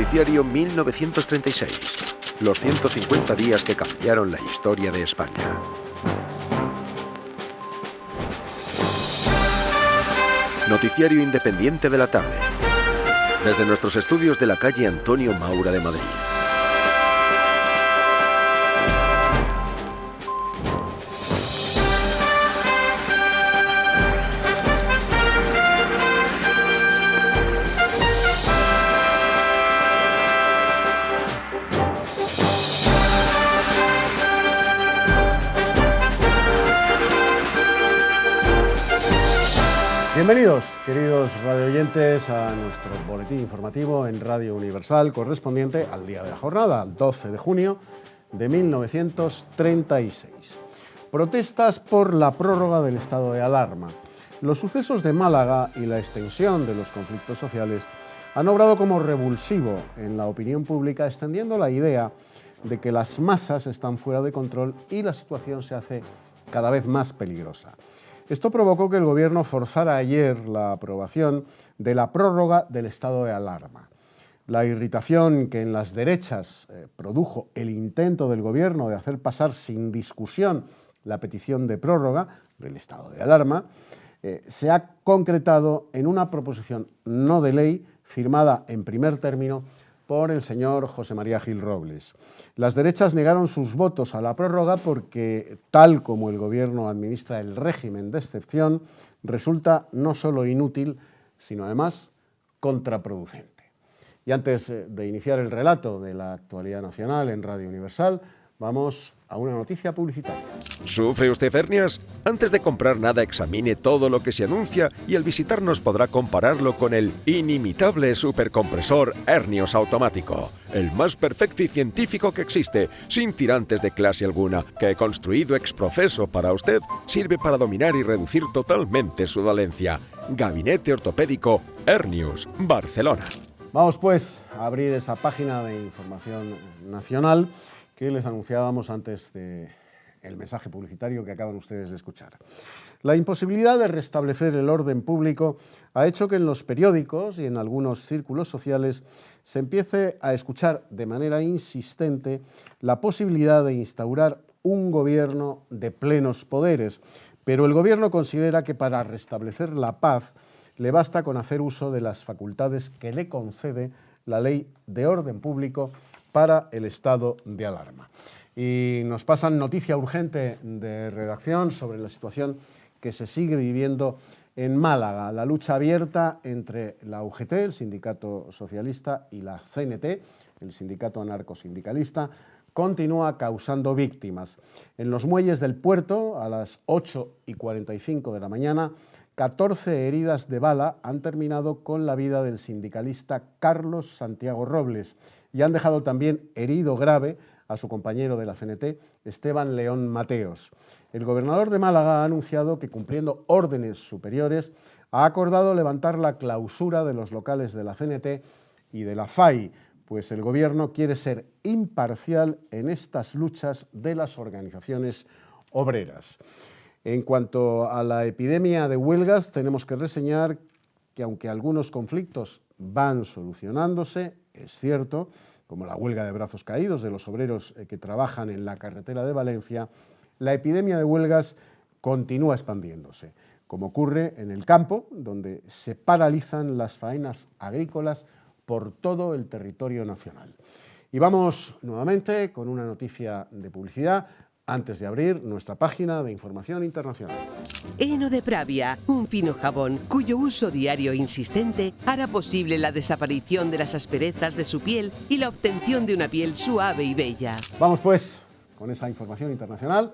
Noticiario 1936. Los 150 días que cambiaron la historia de España. Noticiario independiente de la tarde. Desde nuestros estudios de la calle Antonio Maura de Madrid. Bienvenidos, queridos radioyentes, a nuestro boletín informativo en Radio Universal correspondiente al día de la jornada, al 12 de junio de 1936. Protestas por la prórroga del estado de alarma. Los sucesos de Málaga y la extensión de los conflictos sociales han obrado como revulsivo en la opinión pública, extendiendo la idea de que las masas están fuera de control y la situación se hace cada vez más peligrosa. Esto provocó que el Gobierno forzara ayer la aprobación de la prórroga del estado de alarma. La irritación que en las derechas produjo el intento del Gobierno de hacer pasar sin discusión la petición de prórroga del estado de alarma se ha concretado en una proposición no de ley firmada en primer término por el señor José María Gil Robles. Las derechas negaron sus votos a la prórroga porque, tal como el Gobierno administra el régimen de excepción, resulta no solo inútil, sino además contraproducente. Y antes de iniciar el relato de la actualidad nacional en Radio Universal, vamos a una noticia publicitaria. ¿Sufre usted hernias? Antes de comprar nada, examine todo lo que se anuncia y al visitarnos podrá compararlo con el inimitable supercompresor Hernios automático, el más perfecto y científico que existe, sin tirantes de clase alguna, que construido ex profeso para usted, sirve para dominar y reducir totalmente su dolencia. Gabinete Ortopédico Hernios, Barcelona. Vamos pues a abrir esa página de información nacional que les anunciábamos antes del mensaje publicitario que acaban ustedes de escuchar. La imposibilidad de restablecer el orden público ha hecho que en los periódicos y en algunos círculos sociales se empiece a escuchar de manera insistente la posibilidad de instaurar un gobierno de plenos poderes, pero el gobierno considera que para restablecer la paz le basta con hacer uso de las facultades que le concede la Ley de Orden Público para el estado de alarma. Y nos pasan noticia urgente de redacción sobre la situación que se sigue viviendo en Málaga. La lucha abierta entre la UGT, el sindicato socialista, y la CNT, el sindicato anarcosindicalista, continúa causando víctimas. En los muelles del puerto, a las 8:45 de la mañana, 14 heridas de bala han terminado con la vida del sindicalista Carlos Santiago Robles y han dejado también herido grave a su compañero de la CNT, Esteban León Mateos. El gobernador de Málaga ha anunciado que, cumpliendo órdenes superiores, ha acordado levantar la clausura de los locales de la CNT y de la FAI, pues el gobierno quiere ser imparcial en estas luchas de las organizaciones obreras. En cuanto a la epidemia de huelgas, tenemos que reseñar que aunque algunos conflictos van solucionándose, es cierto, como la huelga de brazos caídos de los obreros que trabajan en la carretera de Valencia, la epidemia de huelgas continúa expandiéndose, como ocurre en el campo, donde se paralizan las faenas agrícolas por todo el territorio nacional. Y vamos nuevamente con una noticia de publicidad, antes de abrir nuestra página de información internacional. Heno de Pravia, un fino jabón cuyo uso diario e insistente hará posible la desaparición de las asperezas de su piel y la obtención de una piel suave y bella. Vamos pues con esa información internacional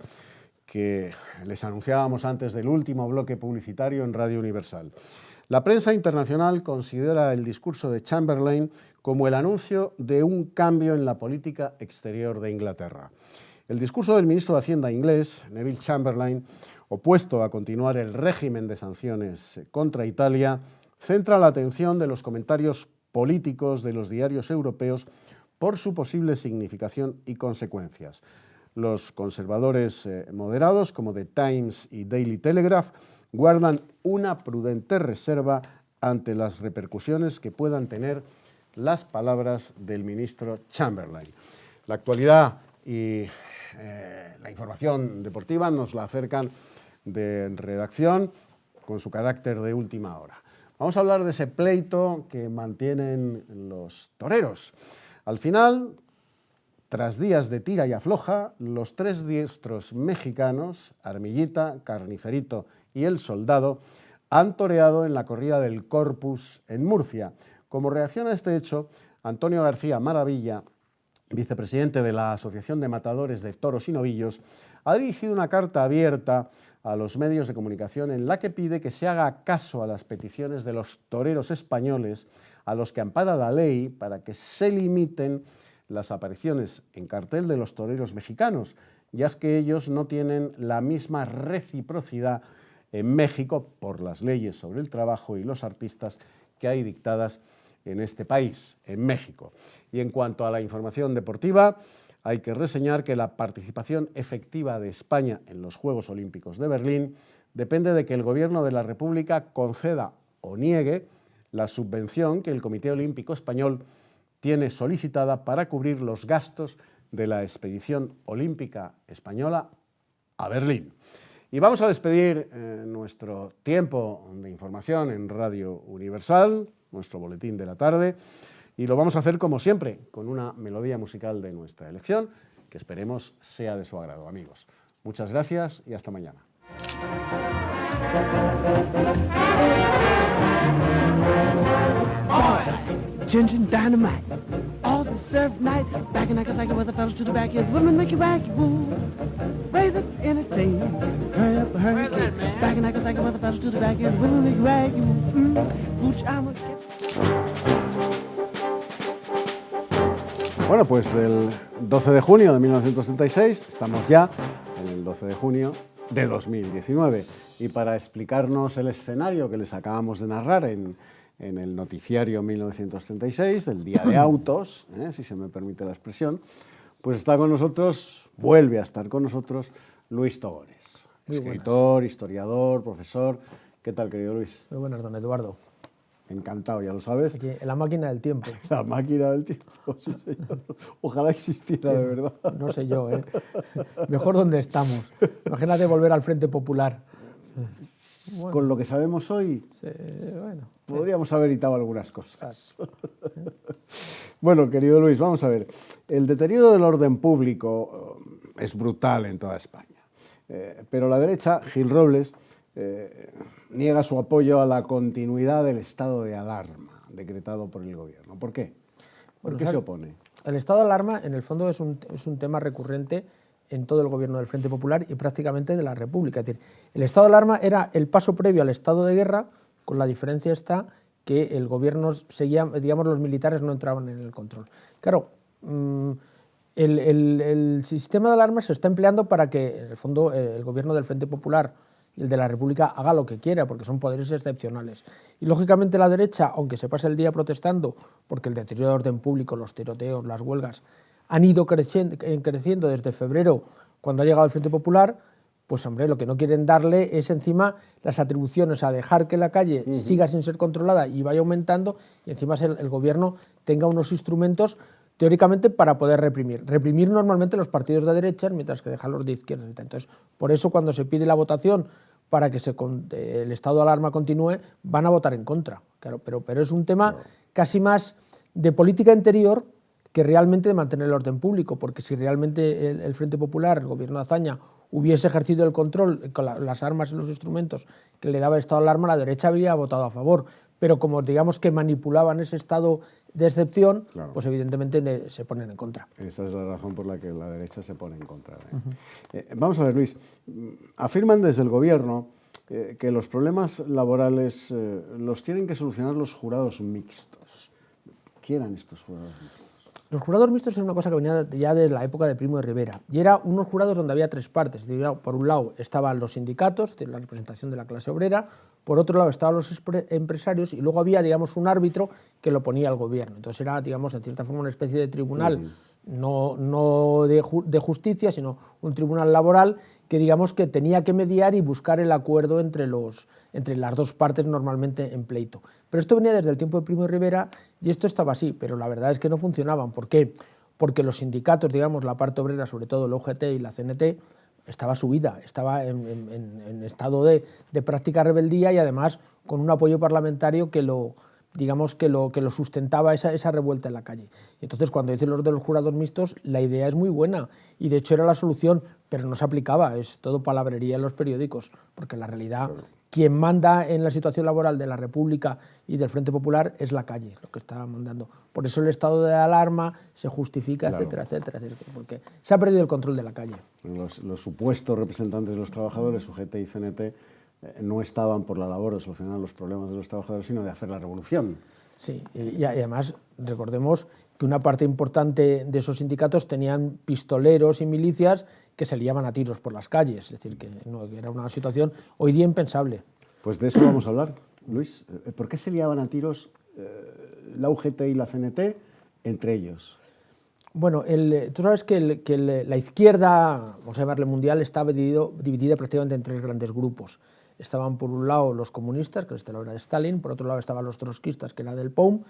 que les anunciábamos antes del último bloque publicitario en Radio Universal. La prensa internacional considera el discurso de Chamberlain como el anuncio de un cambio en la política exterior de Inglaterra. El discurso del ministro de Hacienda inglés, Neville Chamberlain, opuesto a continuar el régimen de sanciones contra Italia, centra la atención de los comentarios políticos de los diarios europeos por su posible significación y consecuencias. Los conservadores moderados, como The Times y Daily Telegraph, guardan una prudente reserva ante las repercusiones que puedan tener las palabras del ministro Chamberlain. La actualidad y la información deportiva nos la acercan de redacción con su carácter de última hora. Vamos a hablar de ese pleito que mantienen los toreros. Al final, tras días de tira y afloja, los tres diestros mexicanos, Armillita, Carnicerito y El Soldado, han toreado en la corrida del Corpus en Murcia. Como reacción a este hecho, Antonio García Maravilla, vicepresidente de la Asociación de Matadores de Toros y Novillos, ha dirigido una carta abierta a los medios de comunicación en la que pide que se haga caso a las peticiones de los toreros españoles a los que ampara la ley para que se limiten las apariciones en cartel de los toreros mexicanos, ya que ellos no tienen la misma reciprocidad en México por las leyes sobre el trabajo y los artistas que hay dictadas en este país, en México. Y en cuanto a la información deportiva, hay que reseñar que la participación efectiva de España en los Juegos Olímpicos de Berlín depende de que el Gobierno de la República conceda o niegue la subvención que el Comité Olímpico Español tiene solicitada para cubrir los gastos de la expedición olímpica española a Berlín. Y vamos a despedir nuestro tiempo de información en Radio Universal, nuestro boletín de la tarde, y lo vamos a hacer como siempre, con una melodía musical de nuestra elección, que esperemos sea de su agrado, amigos. Muchas gracias y hasta mañana. Ginger dynamite, all the surf night, back in Nagasaki where the fellas to the backyard, women make you wacky woo, raise it, entertain, hurry up, hurry up, back in Nagasaki where the fellas to the backyard, women make you wacky woo, pooch, I'm a Bueno, pues del 12 de junio de 1936 estamos ya en el 12 de junio de 2019 y para explicarnos el escenario que les acabamos de narrar en el noticiario 1936 del Día de Autos, si se me permite la expresión, pues está con nosotros, vuelve a estar con nosotros Luis Togores, escritor, historiador, profesor. ¿Qué tal, querido Luis? Muy buenas, don Eduardo. Encantado, ya lo sabes. Aquí, en la máquina del tiempo. La máquina del tiempo, sí, señor. Ojalá existiera, de verdad. No sé yo, ¿eh? Mejor donde estamos. Imagínate volver al Frente Popular. Bueno, con lo que sabemos hoy, sí, bueno, podríamos haber evitado algunas cosas. Bueno, querido Luis, vamos a ver. El deterioro del orden público es brutal en toda España. Pero la derecha, Gil Robles, niega su apoyo a la continuidad del estado de alarma decretado por el gobierno. ¿Por qué? ¿Por qué se opone? El estado de alarma, en el fondo, es un tema recurrente en todo el gobierno del Frente Popular y prácticamente de la República. Es decir, el estado de alarma era el paso previo al estado de guerra, con la diferencia está que el gobierno seguía, digamos, los militares no entraban en el control. Claro, el sistema de alarma se está empleando para que, en el fondo, el gobierno del Frente Popular y el de la República haga lo que quiera, porque son poderes excepcionales. Y, lógicamente, la derecha, aunque se pase el día protestando, porque el deterioro de orden público, los tiroteos, las huelgas, han ido creciendo desde febrero, cuando ha llegado el Frente Popular, pues, hombre, lo que no quieren darle es, encima, las atribuciones a dejar que la calle siga sin ser controlada y vaya aumentando, y encima el gobierno tenga unos instrumentos teóricamente para poder reprimir. Reprimir normalmente los partidos de derechas, mientras que dejar los de izquierdas. Entonces, por eso cuando se pide la votación para que el estado de alarma continúe, van a votar en contra. Claro, pero es un tema casi más de política interior que realmente de mantener el orden público, porque si realmente el Frente Popular, el gobierno de Azaña, hubiese ejercido el control con las armas y los instrumentos que le daba el estado de alarma, la derecha habría votado a favor. Pero como digamos que manipulaban ese estado de excepción, claro, pues evidentemente se ponen en contra. Esa es la razón por la que la derecha se pone en contra. Vamos a ver, Luis, afirman desde el gobierno que los problemas laborales los tienen que solucionar los jurados mixtos. ¿Qué eran estos jurados mixtos? Los jurados mixtos es una cosa que venía ya desde la época de Primo de Rivera, y era unos jurados donde había tres partes. Por un lado estaban los sindicatos, la representación de la clase obrera, por otro lado estaban los empresarios, y luego había, digamos, un árbitro que lo ponía al gobierno. Entonces era, digamos, en cierta forma una especie de tribunal, no de justicia, sino un tribunal laboral que digamos que tenía que mediar y buscar el acuerdo entre las dos partes normalmente en pleito. Pero esto venía desde el tiempo de Primo de Rivera y esto estaba así, pero la verdad es que no funcionaban. ¿Por qué? Porque los sindicatos, digamos, la parte obrera, sobre todo la UGT y la CNT, estaba subida, estaba en estado de práctica rebeldía y además con un apoyo parlamentario que lo sustentaba esa revuelta en la calle. Y entonces, cuando dicen los de los jurados mixtos, la idea es muy buena y de hecho era la solución, pero no se aplicaba, es todo palabrería en los periódicos, porque en la realidad quien manda en la situación laboral de la República y del Frente Popular es la calle, lo que está mandando. Por eso el estado de alarma se justifica, etcétera, etcétera, porque se ha perdido el control de la calle. Los supuestos representantes de los trabajadores, UGT y CNT, no estaban por la labor de solucionar los problemas de los trabajadores, sino de hacer la revolución. Sí, y además recordemos que una parte importante de esos sindicatos tenían pistoleros y milicias que se liaban a tiros por las calles, es decir, que era una situación hoy día impensable. Pues de eso vamos a hablar, Luis. ¿Por qué se liaban a tiros la UGT y la CNT entre ellos? Bueno, tú sabes que la izquierda, vamos a llamarle mundial, estaba dividida prácticamente en tres grandes grupos. Estaban por un lado los comunistas, que era de Stalin, por otro lado estaban los trotskistas, que era del POUM,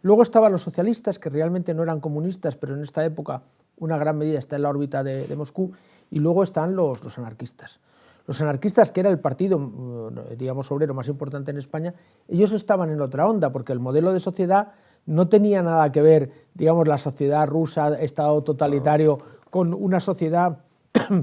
luego estaban los socialistas, que realmente no eran comunistas, pero en esta época una gran medida está en la órbita de Moscú, y luego están los anarquistas. Los anarquistas, que era el partido, digamos, obrero más importante en España, ellos estaban en otra onda, porque el modelo de sociedad no tenía nada que ver, digamos, la sociedad rusa, Estado totalitario, con una sociedad,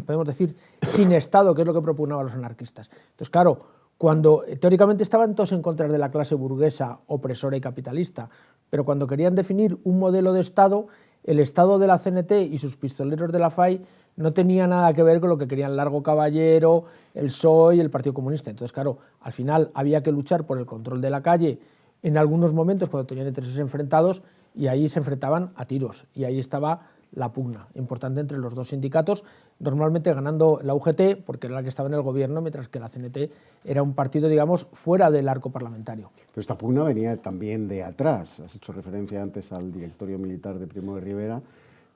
podemos decir, sin Estado, que es lo que propugnaban los anarquistas. Entonces, claro, cuando teóricamente estaban todos en contra de la clase burguesa, opresora y capitalista, pero cuando querían definir un modelo de Estado, el Estado de la CNT y sus pistoleros de la FAI no tenía nada que ver con lo que querían Largo Caballero, el PSOE y el Partido Comunista. Entonces, claro, al final había que luchar por el control de la calle en algunos momentos cuando tenían intereses enfrentados y ahí se enfrentaban a tiros y ahí estaba la pugna importante entre los dos sindicatos, normalmente ganando la UGT porque era la que estaba en el gobierno, mientras que la CNT era un partido, digamos, fuera del arco parlamentario. Pero esta pugna venía también de atrás. Has hecho referencia antes al directorio militar de Primo de Rivera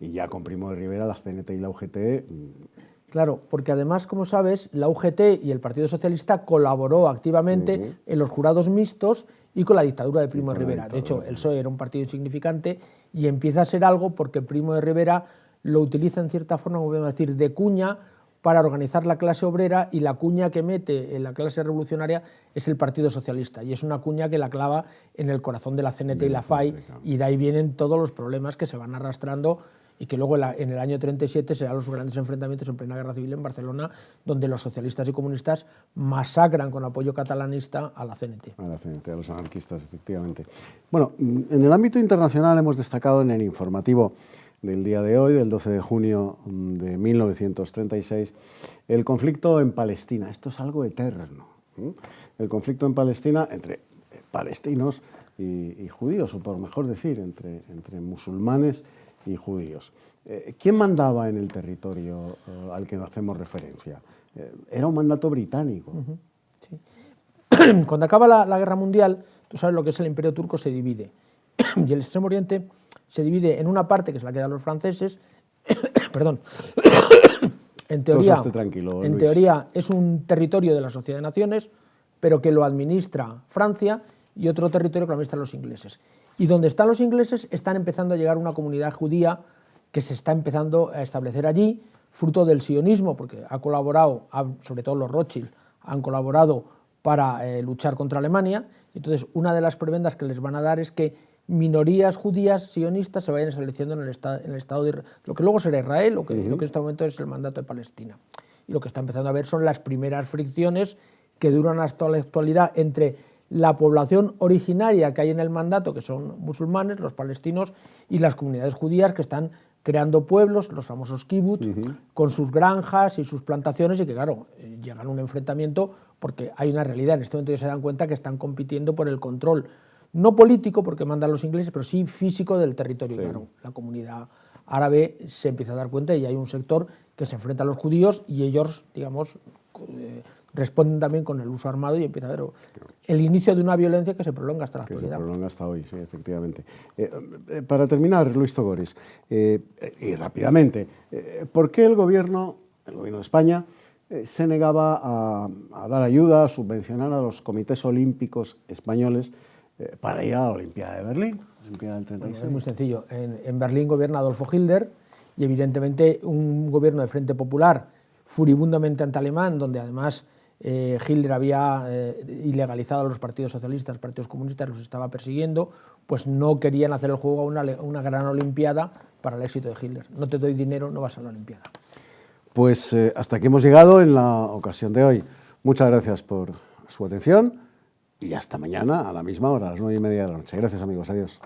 y ya con Primo de Rivera la CNT y la UGT... Claro, porque además, como sabes, la UGT y el Partido Socialista colaboró activamente en los jurados mixtos y con la dictadura de Primo de Rivera. De hecho, el PSOE era un partido insignificante y empieza a ser algo porque Primo de Rivera lo utiliza en cierta forma, como podemos decir, de cuña para organizar la clase obrera, y la cuña que mete en la clase revolucionaria es el Partido Socialista, y es una cuña que la clava en el corazón de la CNT y la FAI, y de ahí vienen todos los problemas que se van arrastrando y que luego en el año 37 serán los grandes enfrentamientos en plena guerra civil en Barcelona, donde los socialistas y comunistas masacran con apoyo catalanista a la CNT. A la CNT, a los anarquistas, efectivamente. Bueno, en el ámbito internacional hemos destacado en el informativo del día de hoy, del 12 de junio de 1936, el conflicto en Palestina. Esto es algo eterno. El conflicto en Palestina entre palestinos y judíos, o por mejor decir, entre musulmanes y judíos. ¿Quién mandaba en el territorio al que hacemos referencia? Era un mandato británico. Sí. Cuando acaba la Guerra Mundial, tú sabes lo que es el Imperio Turco, se divide. Y el Extremo Oriente se divide en una parte, que es la que dan los franceses, perdón, en teoría es un territorio de la Sociedad de Naciones, pero que lo administra Francia, y otro territorio que lo administran los ingleses. Y donde están los ingleses están empezando a llegar una comunidad judía que se está empezando a establecer allí, fruto del sionismo, porque ha colaborado, sobre todo los Rothschild, han colaborado para luchar contra Alemania. Entonces, una de las prebendas que les van a dar es que minorías judías sionistas se vayan estableciendo en el Estado de lo que luego será Israel, lo que en este momento es el mandato de Palestina. Y lo que está empezando a ver son las primeras fricciones que duran hasta la actualidad entre la población originaria que hay en el mandato, que son musulmanes, los palestinos, y las comunidades judías que están creando pueblos, los famosos kibbutz, con sus granjas y sus plantaciones, y que claro, llegan a un enfrentamiento porque hay una realidad. En este momento ya se dan cuenta que están compitiendo por el control, no político, porque mandan los ingleses, pero sí físico del territorio. Sí. Claro, la comunidad árabe se empieza a dar cuenta y hay un sector que se enfrenta a los judíos y ellos, digamos, responden también con el uso armado y empieza a haber el inicio de una violencia que se prolonga hasta la actualidad. Se prolonga hasta hoy, sí, efectivamente. Para terminar, Luis Togores, y rápidamente, ¿por qué el gobierno de España se negaba a dar ayuda, a subvencionar a los comités olímpicos españoles para ir a la Olimpiada de Berlín, la Olimpiada del 36. Es muy sencillo. En Berlín gobierna Adolfo Hitler y evidentemente un gobierno de Frente Popular furibundamente anti-alemán, donde además Hitler había ilegalizado a los partidos socialistas, partidos comunistas, los estaba persiguiendo, pues no querían hacer el juego a una gran Olimpiada para el éxito de Hitler. No te doy dinero, no vas a la Olimpiada. Pues hasta aquí hemos llegado en la ocasión de hoy. Muchas gracias por su atención y hasta mañana a la misma hora, a las 9:30 de la noche. Gracias, amigos. Adiós.